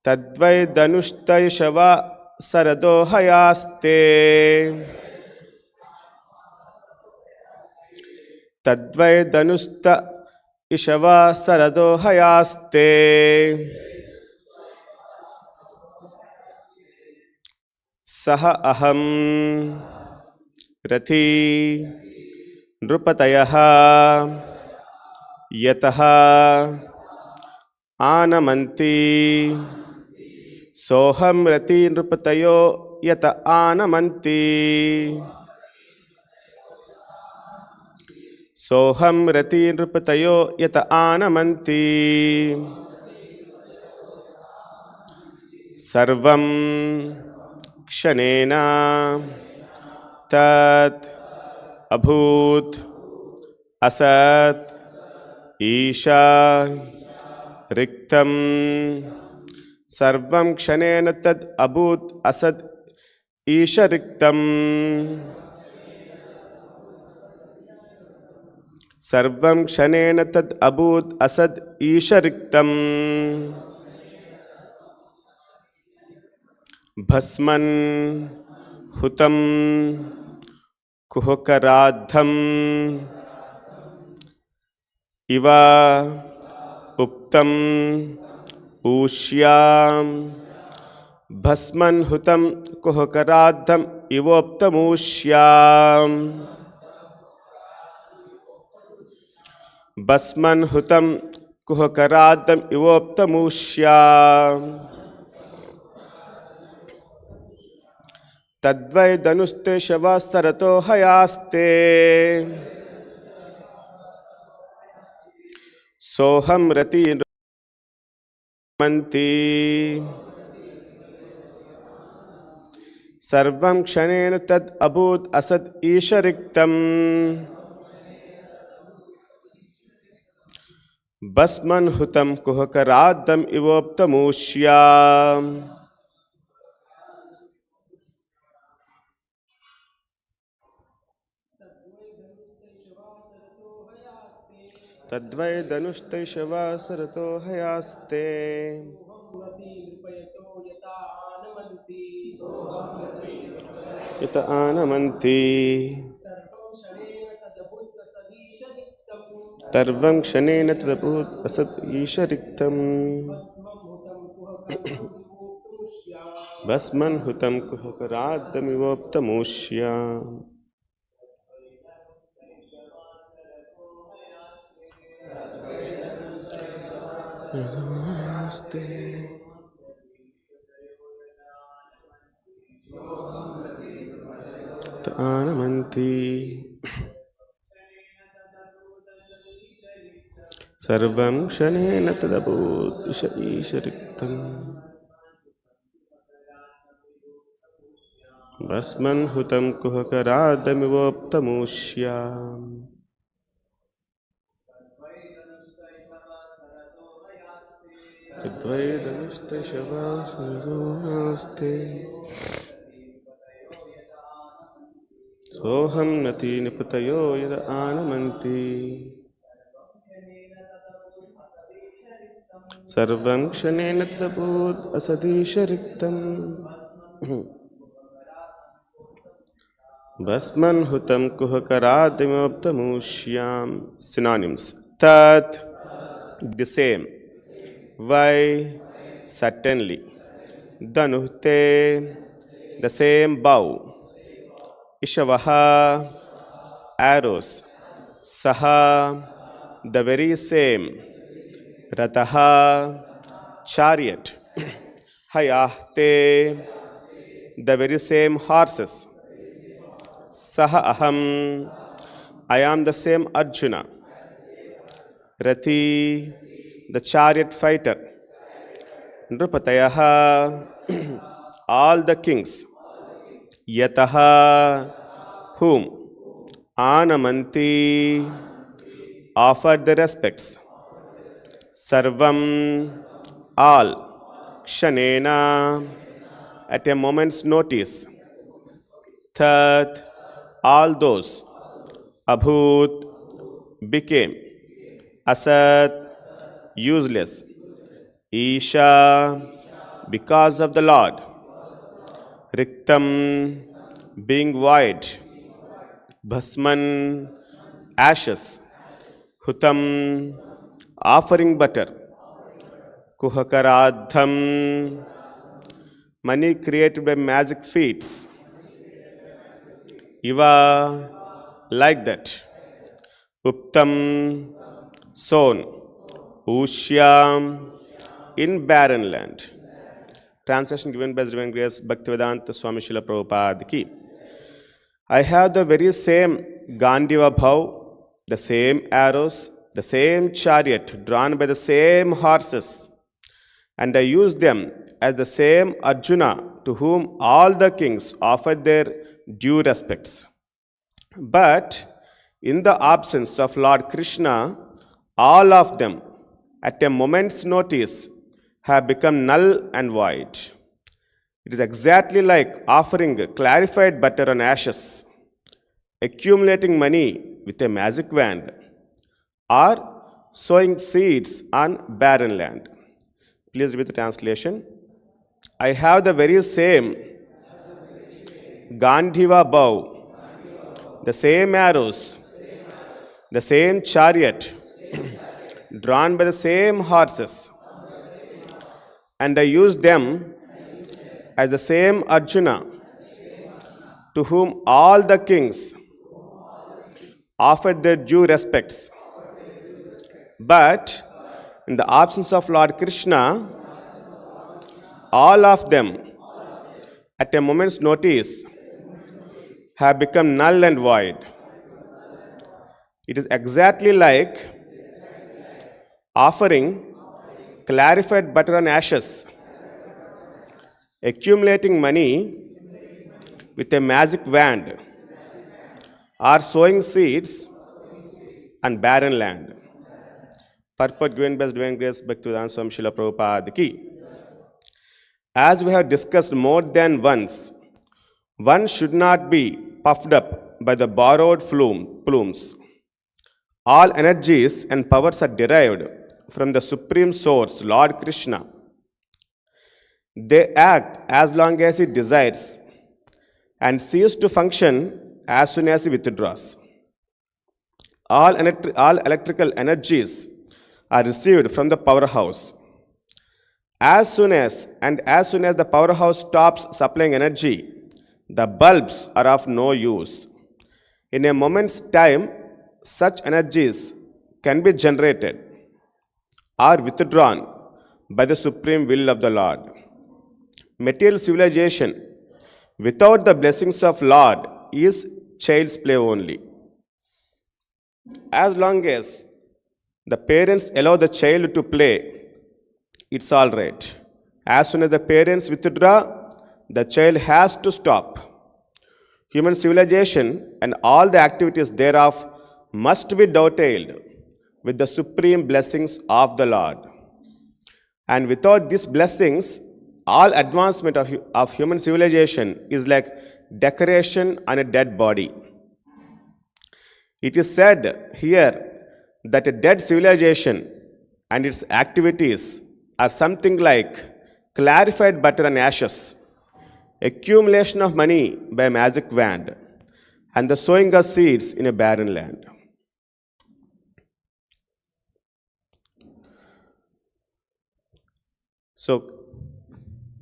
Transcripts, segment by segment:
Tadvai dhanushtaishava saradohayaste. Tadvai dhanusta ishava saradohayaste. Saha aham rathi nrupatayaha yataha anamanti soham rati nrupatayo yata anamanti soham rati nrupatayo yata anamanti sarvam kshanena tat abhut asat isha riktam sarvam kshanena tad abhut asad isha riktam sarvam kshanena tad abhut asad isha riktam bhasman hutam kuhakaradham iva uktam ushyam bhasman hutam kuhakaradham ivoptam ushyam bhasman hutam kuhakaradham ivoptam ushyam tadvai dhanuste shava sarato hayaste soham rati manti sarvam kshanena tad abhut asad isha riktam bhasman hutam kuhakaradham ivoptam ushyam tadvai dhanuste shava sarato hayaste yata anamanti tarvam kshanena tadabhut asat isha riktam bhasman hutam kuhakaradham ivoptam ushyam Namaste. Anamanti sarvam kshanena tadabhut isha riktam bhasman hutam kuhakaradham ivoptam ushyam tadvai dhanuste shava sarato hayaste soham nati nipatayo yada anamanti sarvam kshanena tadabhut asadisha riktam bhasman hutam kuhakaradham ivoptam ushyam. Synonyms: tat, the same; vai, certainly; dhanuhte, the same bow; ishavaha, arrows; saha, the very same; rataha, chariot; hayahte, the very same horses; saha aham, I am the same Arjuna; Rathi, the chariot fighter; Nrupatayaha, all the kings; Yataha, whom; Anamanti, offered the respects; Sarvam, all; Kshanena, at a moment's notice; Tat, all those; Abhut, became; Asat, useless; Isha, because of the Lord. Riktam, being void. Bhasman, ashes. Hutam, offering butter. Kuhakaradham, money created by magic feats. Iva, like that. Uptam, sown. Ushyam, in barren land. Translation given by His Divine Grace Bhaktivedanta Swami Srila Prabhupada ki. I have the very same Gāṇḍīva bhav, the same arrows, the same chariot drawn by the same horses, and I use them as the same Arjuna to whom all the kings offered their due respects. But in the absence of Lord Kṛṣṇa, all of them, at a moment's notice, have become null and void. It is exactly like offering clarified butter on ashes, accumulating money with a magic wand, or sowing seeds on barren land. Please read the translation. I have the very same Gāṇḍīva bow, the same arrows, the same chariot, drawn by the same horses, and I use them as the same Arjuna, to whom all the kings offered their due respects. But in the absence of Lord Kṛṣṇa, all of them, at a moment's notice, have become null and void. It is exactly like offering clarified butter on ashes, accumulating money with a magic wand, or sowing seeds on barren land. Purport given by His Divine Grace Bhaktivedanta Swami Srila Prabhupada ki. As we have discussed more than once, one should not be puffed up by the borrowed plumes. All energies and powers are derived from the Supreme Source, Lord Kṛṣṇa. They act as long as He desires and cease to function as soon as He withdraws. All electrical energies are received from the powerhouse. As soon as the powerhouse stops supplying energy, the bulbs are of no use. In a moment's time, such energies can be generated or withdrawn by the supreme will of the Lord. Material civilization without the blessings of Lord is child's play only. As long as the parents allow the child to play, it's all right. As soon as the parents withdraw, the child has to stop. Human civilization and all the activities thereof must be dovetailed with the supreme blessings of the Lord. And without these blessings, all advancement of human civilization is like decoration on a dead body. It is said here that a dead civilization and its activities are something like clarified butter and ashes, accumulation of money by a magic wand, and the sowing of seeds in a barren land. So,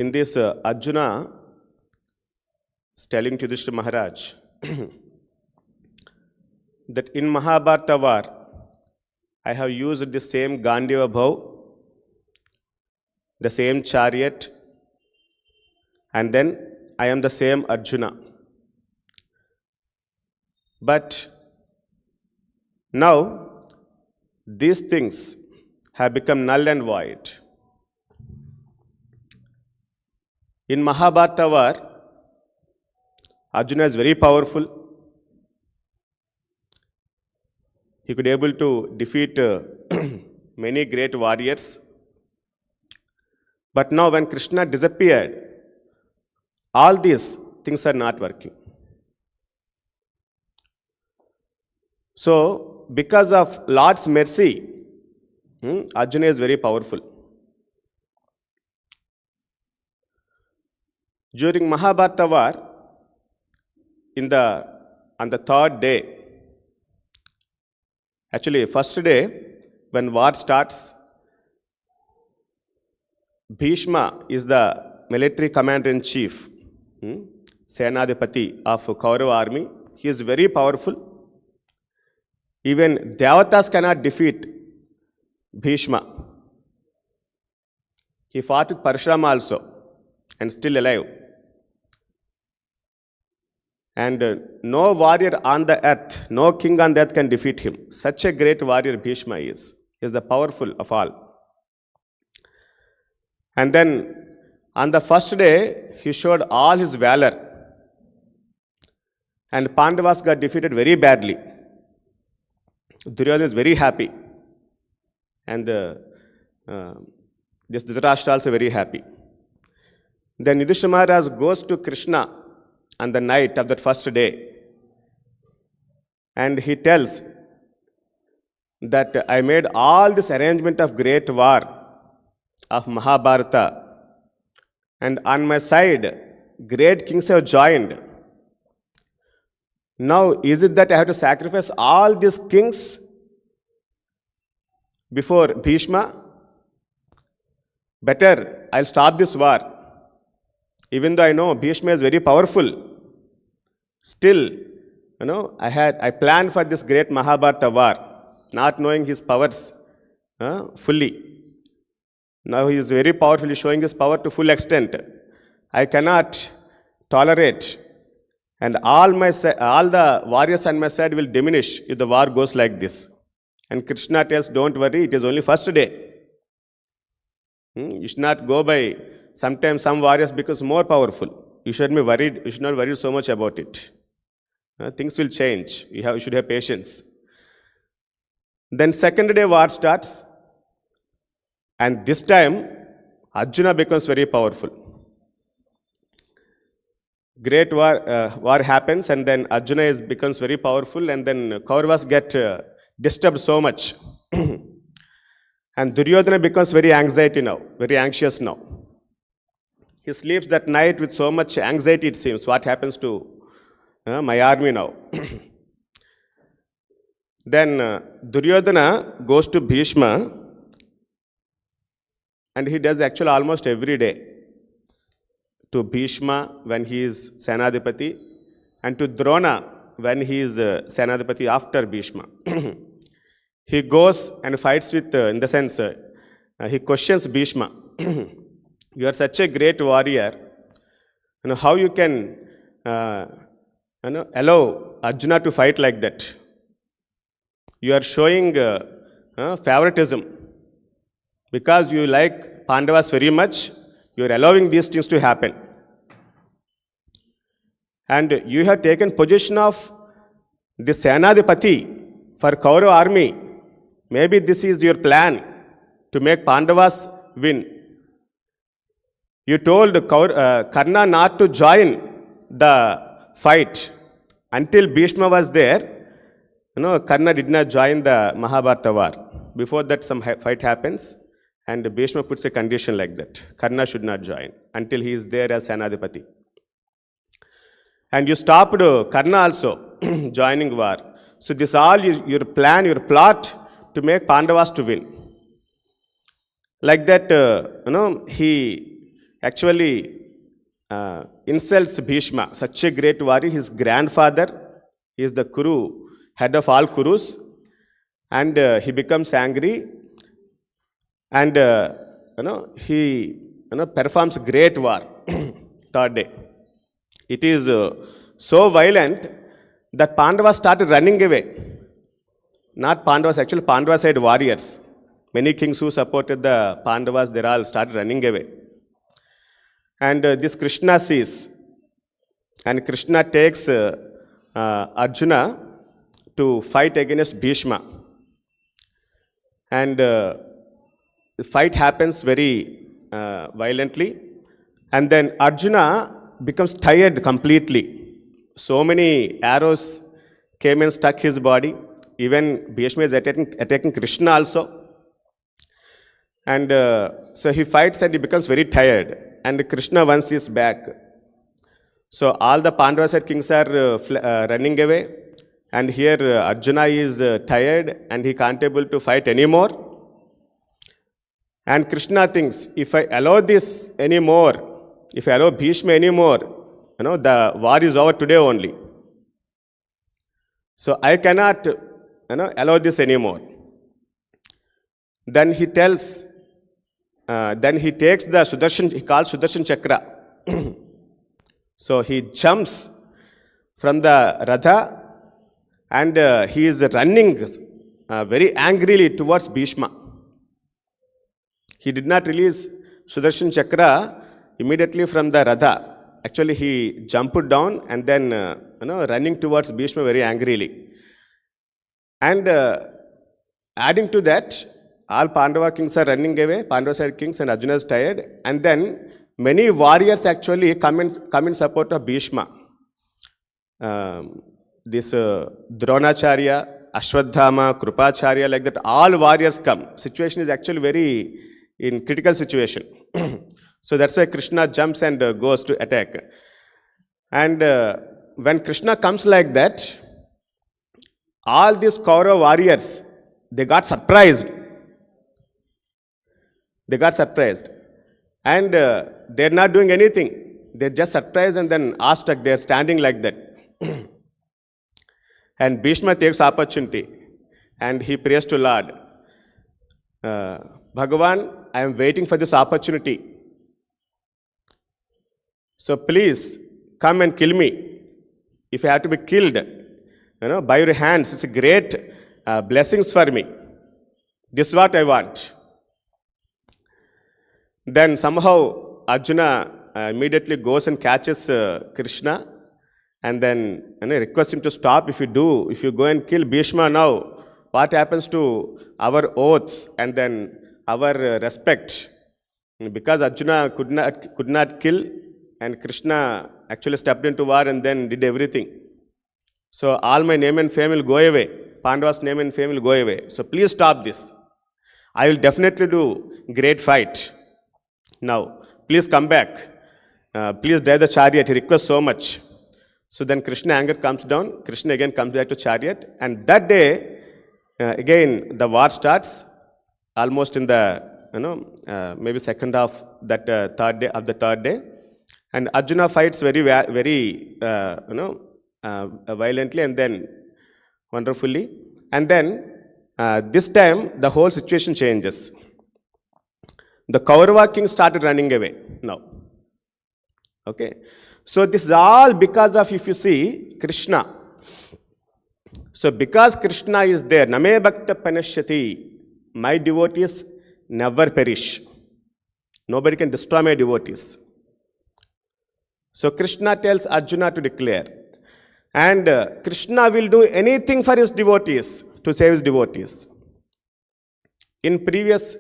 in this, Arjuna is telling to Yudhishthira Maharaj that in Mahabharata war, I have used the same Gāṇḍīva bhav, the same chariot, and then I am the same Arjuna. But now, these things have become null and void. In Mahabharata war, Arjuna is very powerful. He could be able to defeat many great warriors. But now when Krishna disappeared, all these things are not working. So, because of Lord's mercy, Arjuna is very powerful. During Mahabharata war, on the third day, actually first day, when war starts, Bhishma is the military commander-in-chief, Senadipati of Kaurava army. He is very powerful. Even Devatas cannot defeat Bhishma. He fought with Parshurama also and still alive. And no warrior on the earth, no king on the earth can defeat him. Such a great warrior Bhishma is. He is the powerful of all. And then on the first day, he showed all his valor. And Pandavas got defeated very badly. Duryodhana is very happy. And this Dhritarashtra also very happy. Then Yudhishthira Maharaj goes to Krishna on the night of that first day. And he tells that I made all this arrangement of great war of Mahabharata. And on my side, great kings have joined. Now, is it that I have to sacrifice all these kings before Bhishma? Better, I'll stop this war. Even though I know Bhishma is very powerful, still, I planned for this great Mahabharata war, not knowing his powers fully. Now he is very powerful, showing his power to full extent. I cannot tolerate, and all the warriors on my side will diminish if the war goes like this. And Krishna tells, don't worry, it is only first day. You should not go by, sometimes some warriors becomes more powerful. You should not worry so much about it. Things will change. You should have patience. Then second day war starts. And this time, Arjuna becomes very powerful. Great war happens, and then Arjuna becomes very powerful, and then Kauravas get disturbed so much. And Duryodhana becomes very anxious now. He sleeps that night with so much anxiety, it seems. What happens to my army now? Then Duryodhana goes to Bhishma, and he does actually almost every day. To Bhishma when he is Senadipati, and to Drona when he is Senadipati after Bhishma. He goes and fights with, in the sense, he questions Bhishma. You are such a great warrior. How you can allow Arjuna to fight like that? You are showing favoritism. Because you like Pandavas very much, you are allowing these things to happen. And you have taken possession of the Senadipati for Kaurava army. Maybe this is your plan to make Pandavas win. You told Karna not to join the fight. Until Bhishma was there, Karna did not join the Mahabharata war. Before that, some fight happens. And Bhishma puts a condition like that. Karna should not join until he is there as Senadipati. And you stopped Karna also joining war. So this all is your plan, your plot to make Pandavas to win. Like that, he actually insults Bhishma, such a great warrior. His grandfather, he is the Kuru, head of all Kurus. And he becomes angry. And he performs great war. Third day. It is so violent that Pandavas started running away. Not Pandavas, actually Pandava side warriors. Many kings who supported the Pandavas, they all started running away. And this Krishna sees. And Krishna takes Arjuna to fight against Bhishma. And the fight happens very violently. And then Arjuna becomes tired completely. So many arrows came and stuck his body. Even Bhishma is attacking Krishna also. And so he fights and he becomes very tired. And Krishna, once he is back, So all the Pandava side kings are running away, and here Arjuna is tired and he can't able to fight anymore. And Krishna thinks, if I allow this anymore, if I allow Bhishma anymore, the war is over today only. So I cannot allow this anymore. Then he tells, then he takes the Sudarshan, he calls Sudarshan Chakra. So he jumps from the Radha and he is running very angrily towards Bhishma. He did not release Sudarshan Chakra immediately from the Radha. Actually, he jumped down and then running towards Bhishma very angrily. And adding to that, all Pandava kings are running away, Pandava side kings, and Arjuna is tired. And then many warriors actually come in support of Bhishma. This Dronacharya, Ashwadhama, Krupacharya, like that, all warriors come. Situation is actually very in critical situation. So that's why Krishna jumps and goes to attack. And when Krishna comes like that, all these Kaurava warriors, they got surprised. And they're not doing anything. They're just surprised and then awestruck. They're standing like that. And Bhishma takes opportunity and he prays to Lord, Bhagavan, I am waiting for this opportunity. So please come and kill me. If I have to be killed, by your hands, it's a great blessings for me. This is what I want. Then somehow Arjuna immediately goes and catches Krishna and then requests him to stop. If you go and kill Bhishma now, what happens to our oaths and then our respect? Because Arjuna could not kill, and Krishna actually stepped into war and then did everything. So all my name and fame will go away. Pandava's name and fame will go away. So please stop this. I will definitely do great fight. Now, please come back. Please drive the chariot. He requests so much. So then Krishna anger comes down. Krishna again comes back to chariot. And that day, again, the war starts. Almost in the, maybe second half that third day. And Arjuna fights very violently and then wonderfully. And then this time, the whole situation changes. The Kaurava king started running away now. Okay. So this is all because of, if you see, Krishna. So because Krishna is there, Name Bhakta Panashyati, my devotees never perish. Nobody can destroy my devotees. So Krishna tells Arjuna to declare. And Krishna will do anything for his devotees, to save his devotees. In previous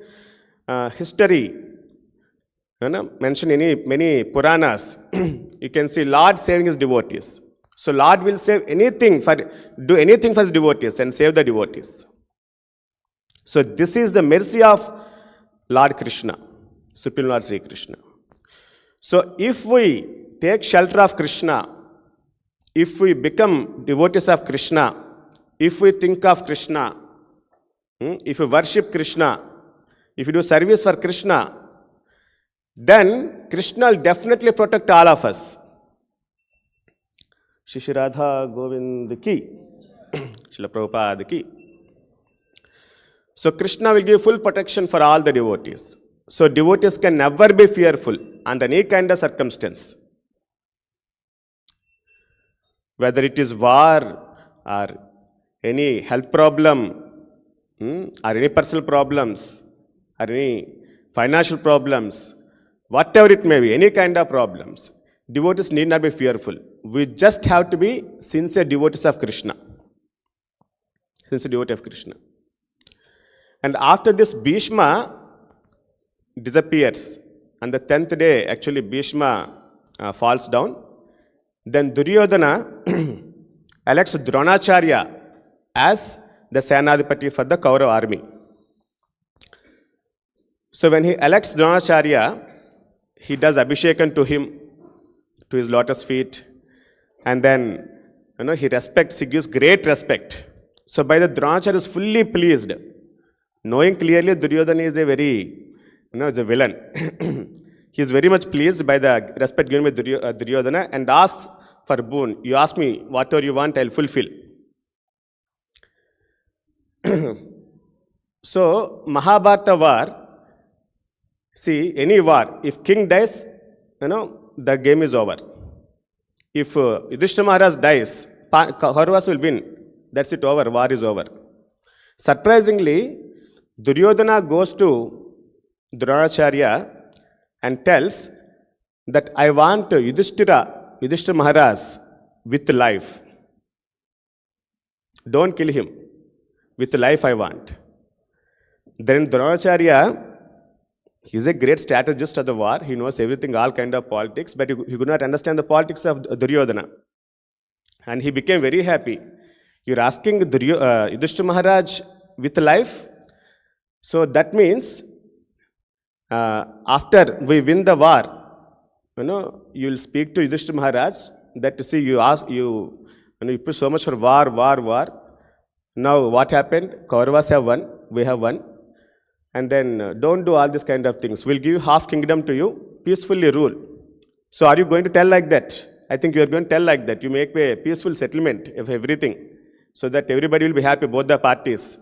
history, mentioned in many Puranas, you can see Lord saving his devotees. So Lord will do anything for his devotees and save the devotees. So this is the mercy of Lord Kṛṣṇa, Supreme Lord Sri Krishna. So if we take shelter of Krishna, if we become devotees of Krishna, if we think of Krishna, if we worship Krishna, if we do service for Krishna, then Krishna will definitely protect all of us. Shri Radha Govind ki, Srila Prabhupada ki. So Krishna will give full protection for all the devotees. So devotees can never be fearful under any kind of circumstance. Whether it is war or any health problem, or any personal problems, or any financial problems, whatever it may be, any kind of problems, devotees need not be fearful. We just have to be sincere devotees of Krishna. Sincere devotee of Krishna. And after this, Bhishma disappears. On the 10th day, actually, Bhishma falls down. Then Duryodhana elects Dronacharya as the Senadipati for the Kaurava army. So when he elects Dronacharya, he does Abhishekam to him, to his lotus feet. And then, he respects, he gives great respect. So by the Dronacharya is fully pleased, knowing clearly Duryodhana is a very, is a villain. He is very much pleased by the respect given by Duryodhana and asks for boon. You ask me whatever you want, I'll fulfill. So, Mahabharata war, see, any war, if king dies, the game is over. If Yudhishthira Maharaj dies, Kauravas will win. That's it, over, war is over. Surprisingly, Duryodhana goes to Dronacharya and tells that I want Yudhishthira Maharaj with life. Don't kill him. With life I want. Then Dronacharya, he is a great strategist of the war. He knows everything, all kind of politics, but he could not understand the politics of Duryodhana. And he became very happy. You're asking Yudhishthira Maharaj with life? So that means, after we win the war, you will speak to Yudhishthira Maharaj that, see, you push so much for war. Now what happened? Kauravas have won, we have won. And then don't do all these kind of things. We'll give you half kingdom to you, peacefully rule. So are you going to tell like that? I think you are going to tell like that. You make a peaceful settlement of everything so that everybody will be happy, both the parties.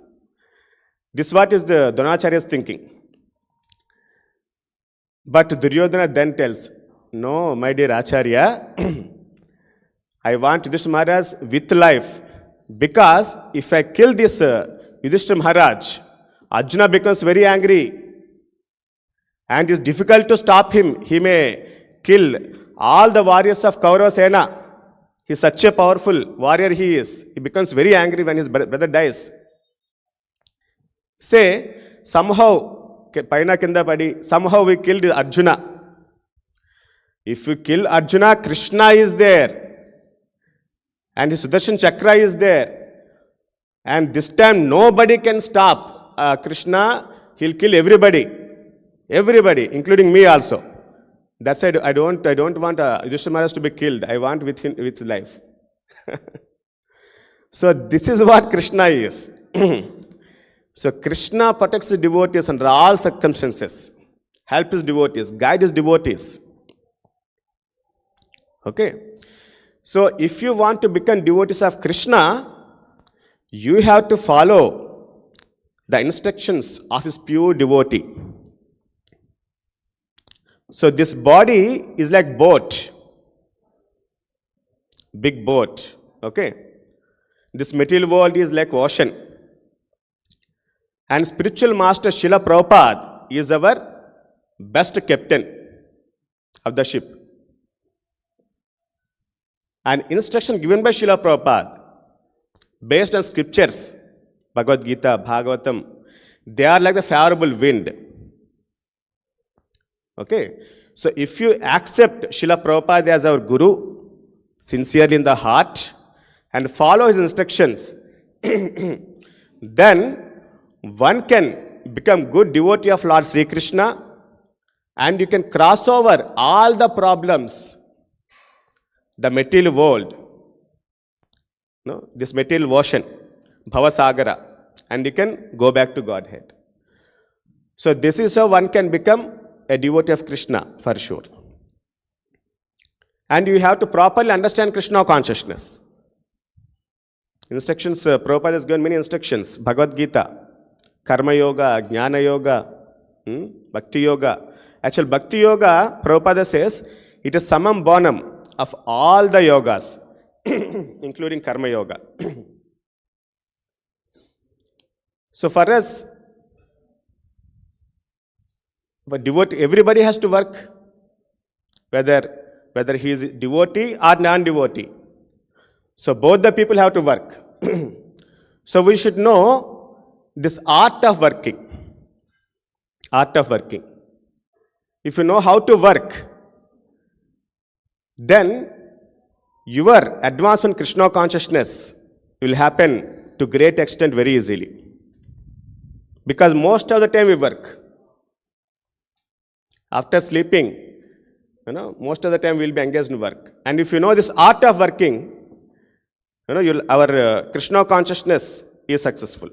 This what is the Dronacharya's thinking. But Duryodhana then tells, no, my dear Acharya, I want Yudhishthira Maharaj with life, because if I kill this Yudhishthira Maharaj, Arjuna becomes very angry and it's difficult to stop him. He may kill all the warriors of Kaurava Sena. He is such a powerful warrior he is. He becomes very angry when his brother dies. Say, somehow we killed Arjuna. If you kill Arjuna, Krishna is there. And his Sudarshan Chakra is there. And this time nobody can stop Krishna. He'll kill everybody. Everybody, including me also. That's why I don't want Yudhishthira Maharaj to be killed. I want with life. So this is what Krishna is. So Krishna protects his devotees under all circumstances. Help his devotees, guide his devotees. Okay. So if you want to become devotees of Krishna, you have to follow the instructions of his pure devotee. So this body is like boat. Big boat. Okay. This material world is like ocean. And spiritual master Srila Prabhupada is our best captain of the ship. And instruction given by Srila Prabhupada, based on scriptures, Bhagavad Gita, Bhagavatam, they are like the favorable wind. Okay. So if you accept Srila Prabhupada as our Guru, sincerely in the heart, and follow his instructions, then one can become good devotee of Lord Sri Krishna, and you can cross over all the problems, the material world, this material ocean, Bhavasagara, and you can go back to Godhead. So this is how one can become a devotee of Krishna for sure. And you have to properly understand Krishna consciousness. Instructions, Prabhupada has given many instructions. Bhagavad Gita, Karma Yoga, Jnana Yoga, Bhakti Yoga. Actually, Bhakti Yoga, Prabhupada says, it is summum bonum of all the yogas, including Karma Yoga. So for us, for devotee, everybody has to work, whether he is devotee or non-devotee. So both the people have to work. So we should know this art of working. Art of working. If you know how to work, then your advancement in Krishna consciousness will happen to great extent very easily. Because most of the time we work. After sleeping, most of the time we'll be engaged in work. And if you know this art of working, our Krishna consciousness is successful.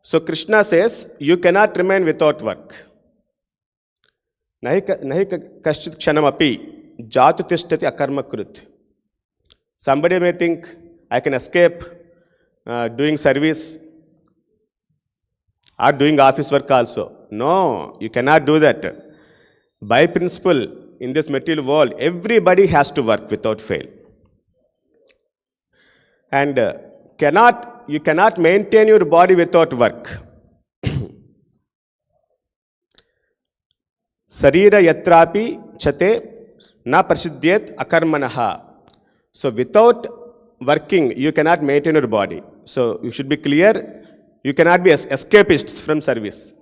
So Krishna says, you cannot remain without work. Nahi kaschit kshanamapi jatu tishtati akarma krut. Somebody may think, I can escape doing service or doing office work also. No, you cannot do that. By principle, in this material world, everybody has to work without fail. And you cannot maintain your body without work. Sarira yatrapi chate na prasiddhyet akarmanaha. So without working, you cannot maintain your body. So you should be clear, you cannot be escapists from service.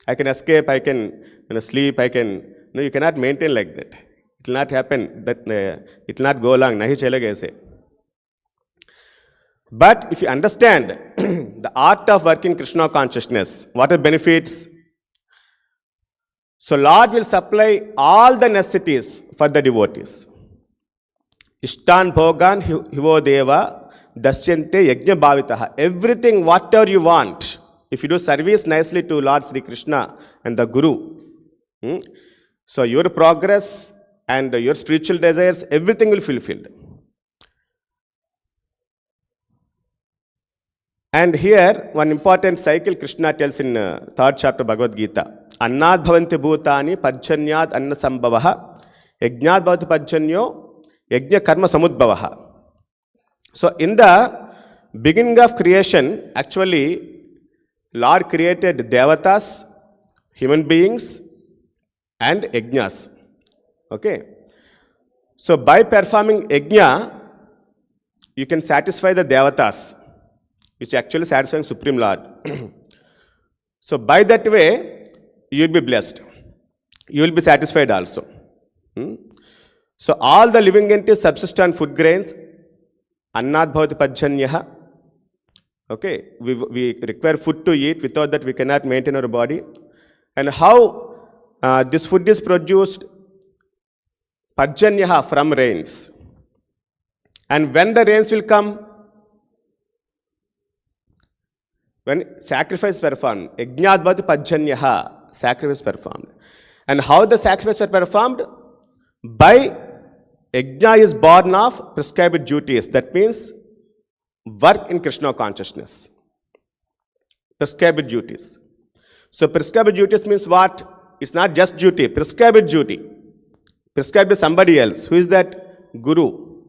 I can escape, I can sleep, you cannot maintain like that. It will not happen, it will not go along. Nahi chalega aise. But if you understand the art of working Krishna consciousness, what are benefits? So Lord will supply all the necessities for the devotees. Ishtan bhogan hivo deva dasyante yajna bhavitaha. Everything, whatever you want, if you do service nicely to Lord Sri Krishna and the Guru, so your progress and your spiritual desires, everything will be fulfilled. And here, one important cycle Krishna tells in 3rd chapter Bhagavad Gita. Annad bhavanti bhutani pajjanyad anna sambhavaha yajnad bhavati pajjanyo yajna karma samudbhavaha. So in the beginning of creation, actually, Lord created devatas, human beings, and yajnas. Okay. So by performing yajna, you can satisfy the devatas, which actually satisfying Supreme Lord. So by that way, you will be blessed. You will be satisfied also. So all the living entities subsist on food grains. Annad bhavati pajjanyaha. Okay, we require food to eat. Without that, we cannot maintain our body. And how this food is produced? Pajjanyaha, from rains. And when the rains will come? When sacrifice is performed. Yajnad bhavati pajjanyaha. Sacrifice performed. And how the sacrifice are performed? By yajna is born of prescribed duties. That means work in Krishna consciousness. Prescribed duties. So prescribed duties means what? It's not just duty. Prescribed duty. Prescribed by somebody else. Who is that? Guru.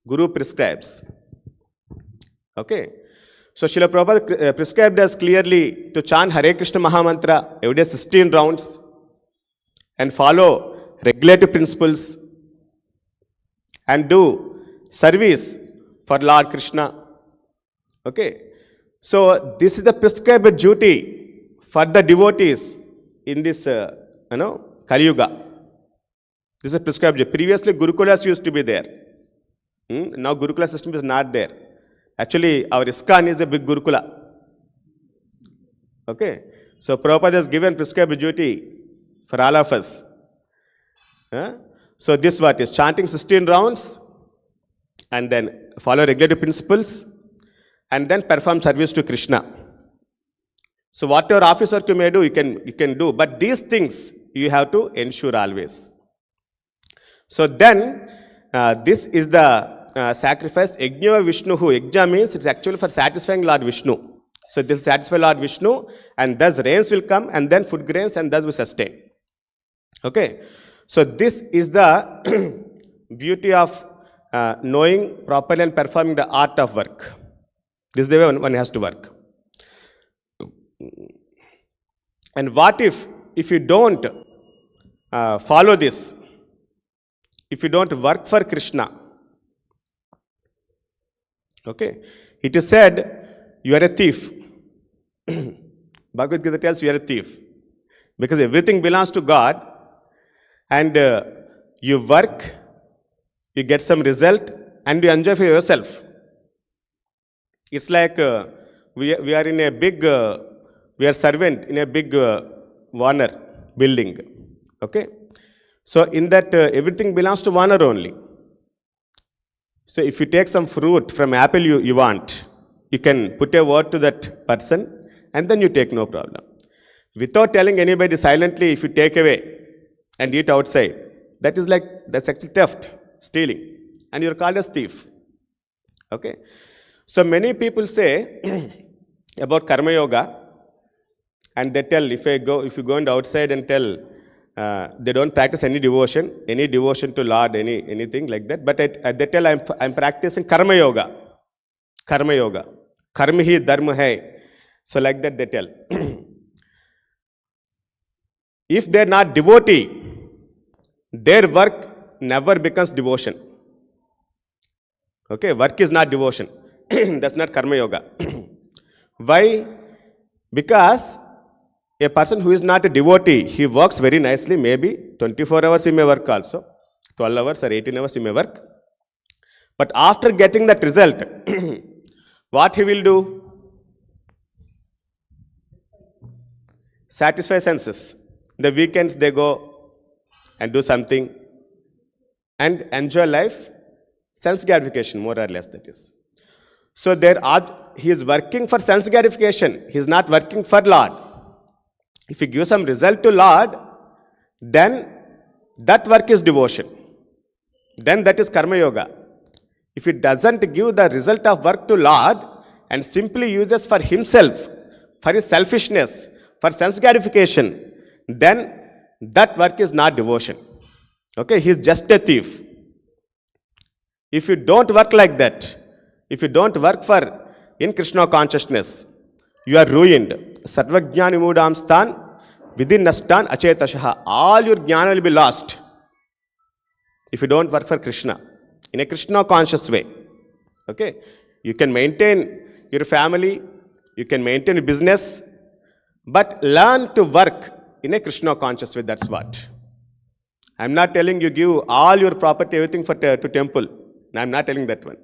Guru prescribes. Okay. So Srila Prabhupada prescribed us clearly to chant Hare Krishna Mahamantra every day 16 rounds and follow regulative principles and do service for Lord Kṛṣṇa. Okay. So this is the prescribed duty for the devotees in this, Kali Yuga. This is a prescribed duty. Previously Gurukulas used to be there. Now Gurukula system is not there. Actually, our ISKCON is a big Gurukula. Okay. So Prabhupada has given prescribed duty for all of us. So this what is? Chanting 16 rounds and then follow regulative principles and then perform service to Krishna. So whatever office work you may do, you can do. But these things you have to ensure always. So then, this is the sacrifice. Yajna Vishnuhu. Yajna means it's actually for satisfying Lord Vishnu. So this will satisfy Lord Vishnu and thus rains will come and then food grains and thus we sustain. Okay. So this is the beauty of knowing properly and performing the art of work. This is the way one has to work. And what if you don't follow this? If you don't work for Krishna? Okay. It is said, you are a thief. Bhagavad Gita tells you are a thief. Because everything belongs to God. And you work, you get some result, and you enjoy for yourself. It's like we are in a big, we are servant in a big Warner building. Okay. So in that everything belongs to owner only. So if you take some fruit from apple you want, you can put a word to that person and then you take, no problem. Without telling anybody, silently if you take away and eat outside, that's actually theft, stealing, and you're called as thief. Okay. So many people say about karma yoga, and they tell, if you go outside and tell, they don't practice any devotion to Lord, anything like that. But they tell, I'm practicing karma yoga. Karma hi dharma hai. So like that they tell. If they're not devotee, their work never becomes devotion. Okay, work is not devotion. That's not karma yoga. Why? Because a person who is not a devotee, he works very nicely, maybe 24 hours he may work also, 12 hours or 18 hours he may work. But after getting that result, what he will do? Satisfy senses. The weekends they go and do something and enjoy life, sense gratification, more or less that is. So he is working for sense gratification, he is not working for Lord. If you give some result to Lord, then that work is devotion. Then that is karma yoga. If it doesn't give the result of work to Lord and simply uses for himself, for his selfishness, for sense gratification, then that work is not devotion. Okay, he is just a thief. If you don't work like that, if you don't work for in Krishna consciousness, you are ruined. Sarvajnani mudam stan, within nastan achetashaha. All your jnana will be lost if you don't work for Krishna in a Krishna conscious way. Okay, you can maintain your family, you can maintain your business, but learn to work in a Krishna conscious way. That's what. I'm not telling you give all your property, everything to temple. I'm not telling that one.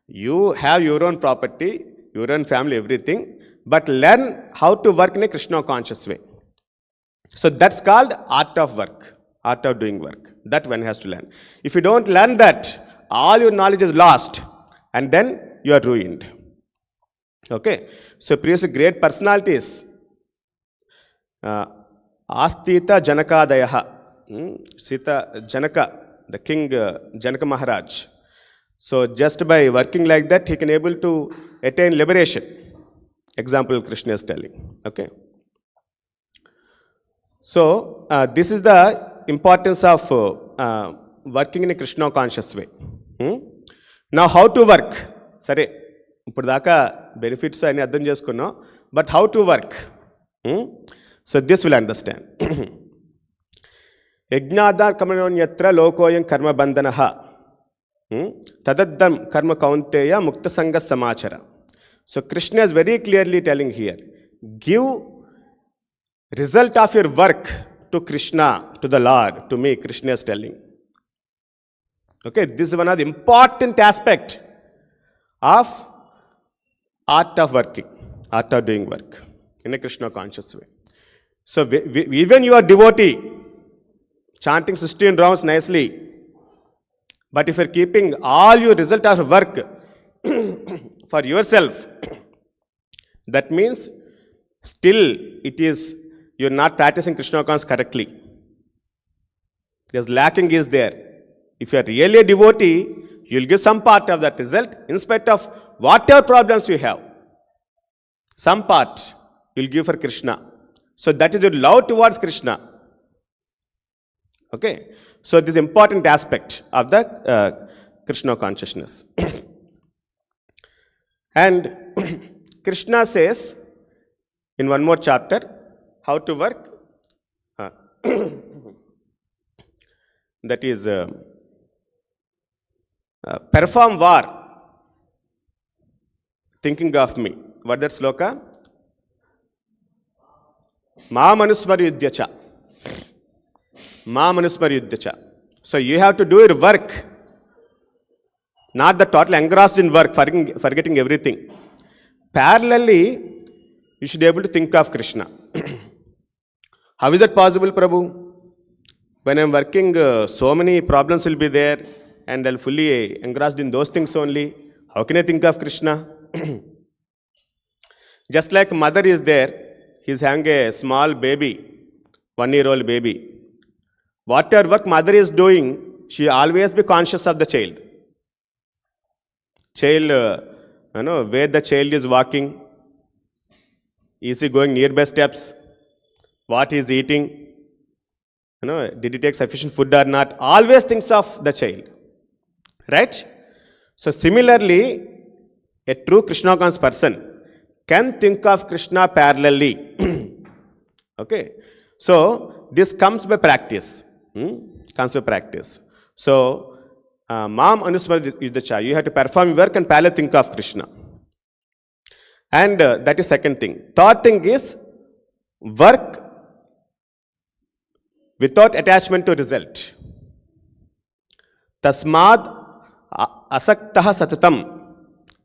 You have your own property, your own family, everything, but learn how to work in a Krishna conscious way. So that's called art of work, art of doing work. That one has to learn. If you don't learn that, all your knowledge is lost and then you are ruined. Okay. So previously great personalities, Astita Janakadayaha, Sita Janaka, the king Janaka Maharaj. So just by working like that, he can able to attain liberation. Example Krishna is telling. Okay. So this is the importance of working in a Krishna conscious way. Now how to work? Sare, ఇప్పుడు దాకా benefits అని అర్థం చేసుకున్నాం, but how to work? So this will understand. యజ్ఞాదార్ కర్మణ్యత్ర లోకోయం కర్మ బంధనః తదద్దం కర్మ కౌంతేయ ముక్త సంగ సమాచర. So Krishna is very clearly telling here, give result of your work to Krishna, to the Lord, to me, Krishna is telling. Okay, this is one of the important aspect of art of working, art of doing work in a Krishna conscious way. So even you are devotee, chanting 16 rounds nicely, but if you are keeping all your result of work for yourself, that means still you are not practicing Krishna consciousness correctly. Because lacking is there. If you are really a devotee, you will give some part of that result in spite of whatever problems you have. Some part you will give for Krishna. So that is your love towards Krishna. Okay. So this is important aspect of the Krishna consciousness. And Krishna says in one more chapter how to work. That is perform war, thinking of me. What that sloka? Ma manusmaryudhyacha. Ma manusmaryudhyacha. So you have to do your work, not the total engrossed in work, forgetting everything. Parallelly, you should be able to think of Krishna. How is that possible, Prabhu? When I'm working, so many problems will be there, and I'll fully engrossed in those things only. How can I think of Krishna? Just like mother is there, he's having a small baby, 1-year-old baby. Whatever work mother is doing, she always be conscious of the child. Where the child is walking, is he going nearby steps, what he is eating, did he take sufficient food or not, always thinks of the child, right? So similarly, a true Krishna conscious person can think of Krishna parallelly. Okay, so this comes by practice. So, Mam Anusmar Yuddhacha, you have to perform work and parallel think of Krishna. And that is second thing. Third thing is work without attachment to result. Tasmad asaktaha satatam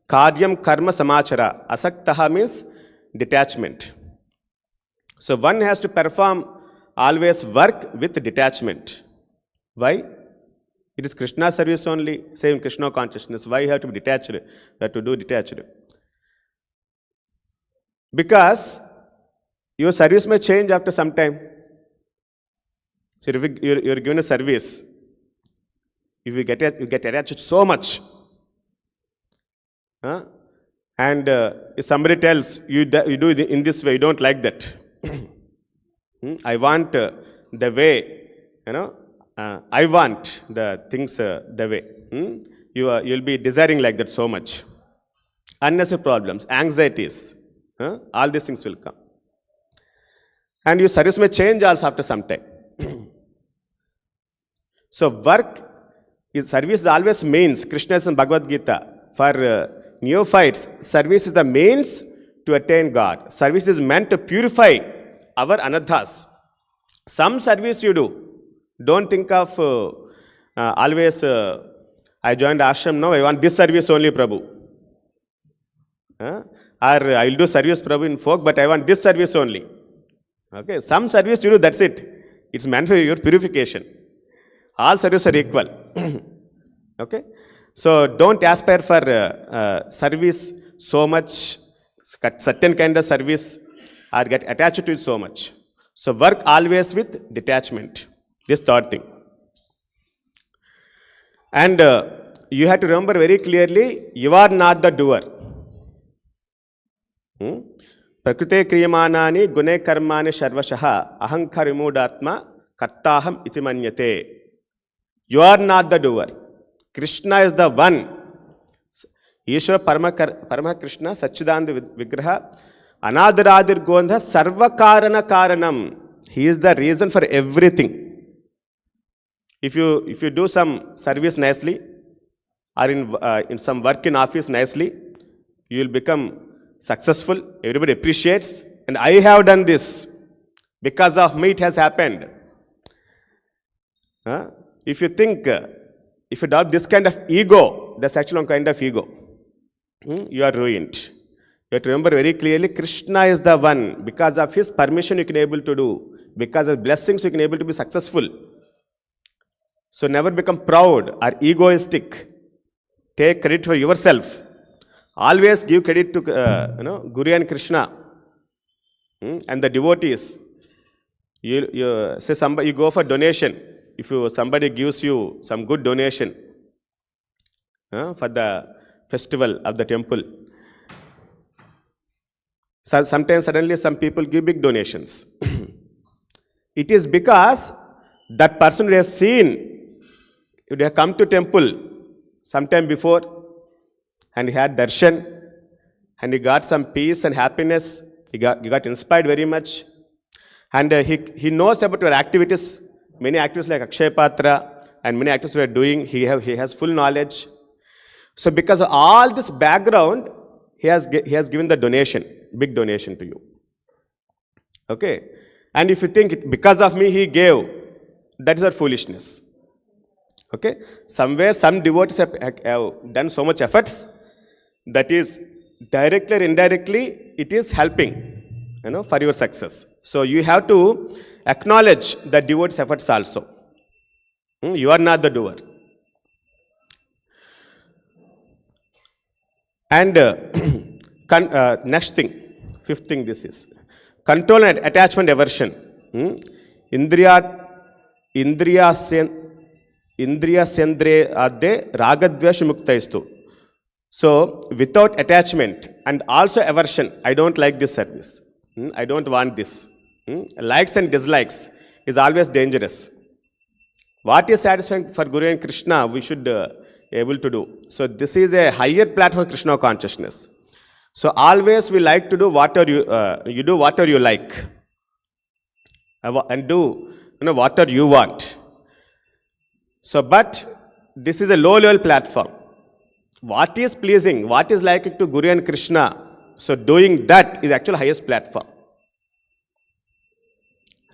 karyam karma samachara. Asaktaha means detachment. So one has to perform always work with detachment. Why? It is Krishna service only, same Krishna consciousness. Why you have to be detached? You have to do detached. Because your service may change after some time. So if you're given a service, if you get attached so much, and if somebody tells you do it in this way, you don't like that. I want the way, I want the things the way. You'll be desiring like that so much. Unnecessary problems, anxieties, all these things will come. And your service may change also after some time. So service is always means. Krishna says in Bhagavad Gita, for neophytes, service is the means to attain God. Service is meant to purify our anadhas. Some service you do. Don't think of always, I joined ashram now, I want this service only, Prabhu. Or I will do service, Prabhu, in folk, but I want this service only. Okay, some service you do, that's it. It's meant for your purification. All services are equal. Okay, so don't aspire for service so much, certain kind of service, or get attached to it so much. So work always with detachment. This third thing. And you have to remember very clearly, you are not the doer. Prakrite kriyamanani gune karmani sharvashaha ahankar vimudatma kartaham iti manyate. You are not the doer. Krishna is the one. Ishvara Parama Krishna Satchidananda Vigraha Anadaradir Gondha Sarva Karana Karanam. He is the reason for everything. If you do some service nicely, or in some work in office nicely, you will become successful. Everybody appreciates. And I have done this. Because of me it has happened. If you think, if you adopt this kind of ego, that's actually one kind of ego. You are ruined. You have to remember very clearly, Krishna is the one. Because of his permission you can able to do. Because of blessings you can able to be successful. So never become proud or egoistic. Take credit for yourself. Always give credit to Guru and Krishna and the devotees. You say somebody, you go for donation. If somebody gives you some good donation for the festival of the temple, so sometimes suddenly some people give big donations. It is because that person who has seen, he has come to temple sometime before and he had darshan and he got some peace and happiness. He got inspired very much. And he knows about your activities. Many activities like Akshaya Patra and many activities we are doing, he has full knowledge. So because of all this background, he has given the donation, big donation to you. Okay? And if you think because of me he gave, that is our foolishness. Okay? Somewhere some devotees have done so much efforts, that is directly or indirectly it is helping, for your success. So you have to acknowledge the devotees' efforts also. You are not the doer. And next thing, fifth thing this is. Control and attachment aversion. Indriya sendre adde ragadvesh muktaistu. So, without attachment and also aversion, I don't like this service. I don't want this. Likes and dislikes is always dangerous. What is satisfying for Guru and Krishna, we should able to do. So, this is a higher platform of Krishna consciousness. So, always we like to do whatever you do whatever you like. And do whatever you want. So, but this is a low level platform. What is pleasing, what is liking to Guru and Krishna, so doing that is actually highest platform.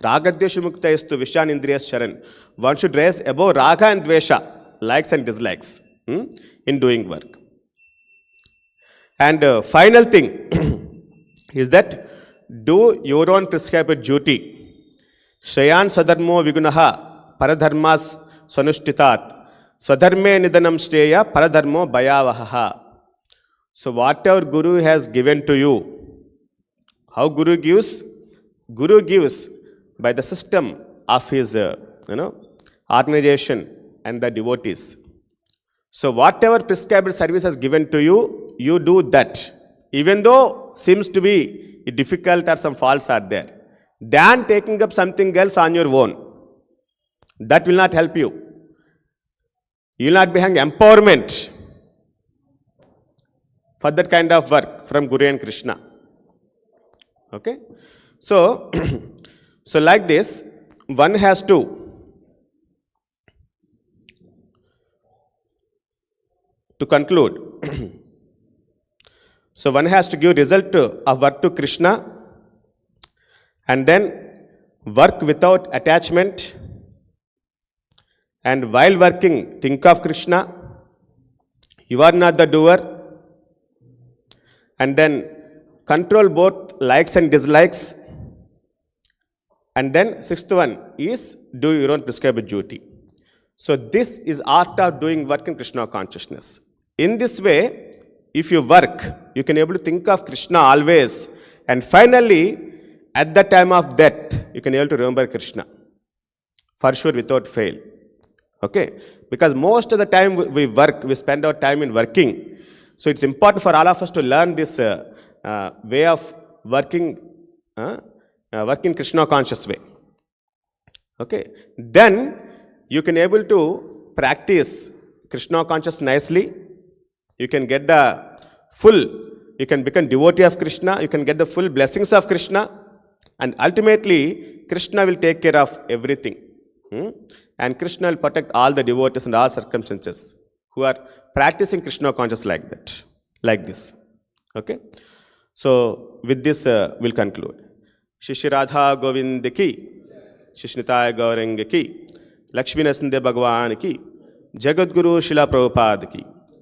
Ragadvesha mukta istu Vishyan Indriyas Sharan. One should raise above Raga and Dvesha, likes and dislikes, in doing work. And final thing is that do your own prescribed duty. Shrayan Swadharmo Vigunaha Paradharmas Swanushtitat Swadharme Nidanam Shreya Paradharmo Bhayavaha. So whatever Guru has given to you, how Guru gives? Guru gives by the system of his organization and the devotees. So whatever prescribed service has given to you, you do that. Even though seems to be difficult or some faults are there. Than taking up something else on your own. That will not help you. You will not be having empowerment for that kind of work from Guru and Krishna. Okay? So, so like this, one has to conclude. So one has to give result of work to Krishna and then work without attachment. And while working, think of Krishna. You are not the doer. And then control both likes and dislikes. And then sixth one is do your own prescribed duty. So this is art of doing work in Krishna consciousness. In this way, if you work, you can able to think of Krishna always. And finally, at the time of death, you can able to remember Krishna. For sure, without fail. Okay? Because most of the time we work, we spend our time in working. So it's important for all of us to learn this way of working, working Krishna conscious way. Okay? Then you can able to practice Krishna conscious nicely. You can get the full, you can become devotee of Krishna, you can get the full blessings of Krishna, and ultimately Krishna will take care of everything. And Krishna will protect all the devotees in all circumstances who are practicing Krishna conscious like that, like this. Okay? So with this we'll conclude. Shri Radha Govind ki, Shri Nitaya Gauranga ki, Lakshmi Nasinde Bhagavan ki, Jagadguru Srila Prabhupada ki.